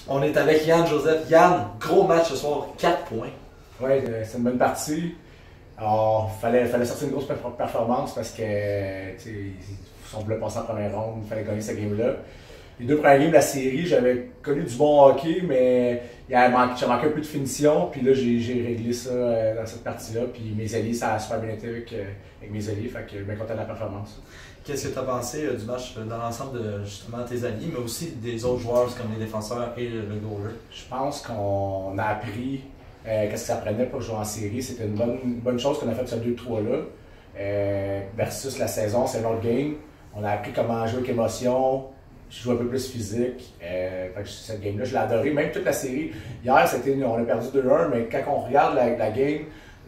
On est avec Yann Joseph. Yann, gros match ce soir, 4 points. Oui, c'est une bonne partie. Alors, fallait sortir une grosse performance parce que si on voulait passer en première ronde, il fallait gagner cette game-là. Les deux premières games de la série, j'avais connu du bon hockey, mais j'ai manqué un peu de finition. Puis là, j'ai réglé ça dans cette partie-là. Puis mes alliés, ça a super bien été avec mes alliés. Fait que je suis bien content de la performance. Qu'est-ce que tu as pensé du match dans l'ensemble de justement tes alliés, mais aussi des autres joueurs comme les défenseurs et le goaler? Je pense qu'on a appris qu'est-ce que ça prenait pour jouer en série. C'était une bonne chose qu'on a fait ce 2-3-là. Versus la saison, c'est un autre game. On a appris comment jouer avec émotion. Je joue un peu plus physique. Cette game-là, je l'ai adoré. Même toute la série. Hier, on a perdu 2-1, mais quand on regarde la game,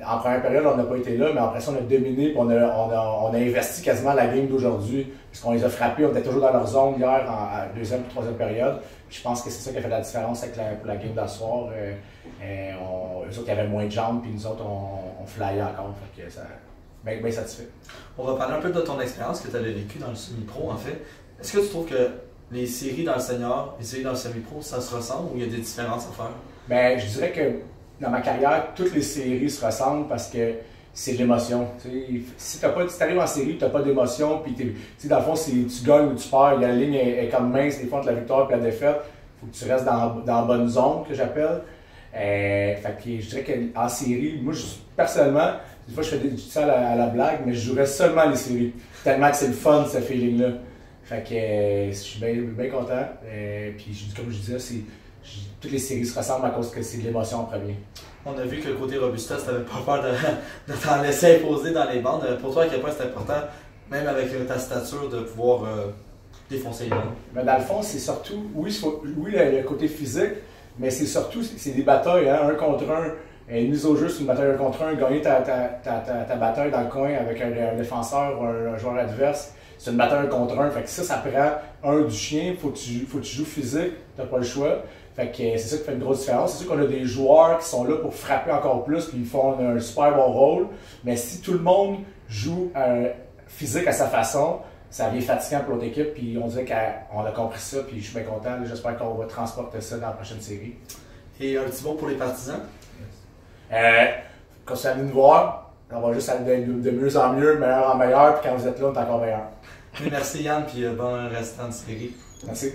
en première période, on n'a pas été là, mais après ça, on a dominé et on a investi quasiment la game d'aujourd'hui. Parce qu'on les a frappés, on était toujours dans leur zone hier en deuxième ou troisième période. Puis je pense que c'est ça qui a fait la différence avec pour la game de ce soir. Eux autres, il y avait moins de jambes, puis nous autres, on flyait encore. Fait que ça, bien satisfait. On va parler un peu de ton expérience que tu avais vécue dans le semi-pro, en fait. Est-ce que tu trouves que les séries dans le senior, les séries dans le semi-pro, ça se ressemble ou il y a des différences à faire? Bien, je dirais que dans ma carrière, toutes les séries se ressemblent parce que c'est de l'émotion. Si tu arrives en série, tu n'as pas d'émotion, puis dans le fond, si tu gagnes ou tu perds, la ligne est comme mince, des fois entre la victoire et la défaite. Il faut que tu restes dans la bonne zone, que j'appelle. Fait que je dirais qu'en série, moi, personnellement, des fois, je fais ça à la blague, mais je jouerais seulement les séries. Tellement que c'est le fun, ce feeling-là. Fait que je suis bien content. Puis, comme je disais, toutes les séries se ressemblent à cause que c'est de l'émotion en premier. On a vu que le côté robustesse, tu n'avais pas peur de t'en laisser imposer dans les bandes. Pour toi, à quel point c'est important, même avec ta stature, de pouvoir défoncer les bandes? Mais dans le fond, c'est surtout, oui, le côté physique, mais c'est surtout des batailles, hein, un contre un. Une mise au jeu, c'est une bataille un contre un. Gagner ta bataille dans le coin avec un défenseur ou un joueur adverse, c'est une bataille un contre un. Fait que ça prend du chien, faut que tu joues physique, t'as pas le choix. Fait que c'est ça qui fait une grosse différence. C'est sûr qu'on a des joueurs qui sont là pour frapper encore plus, puis ils font un super bon rôle. Mais si tout le monde joue physique à sa façon, ça devient fatigant pour l'autre équipe, puis on dirait qu'on a compris ça, puis je suis bien content. J'espère qu'on va transporter ça dans la prochaine série. Et un petit mot pour les partisans? Quand vous allez nous voir, on va juste aller de mieux en mieux, meilleur en meilleur, puis quand vous êtes là, on est encore meilleur. Merci Yann, puis bon restant de série. Merci.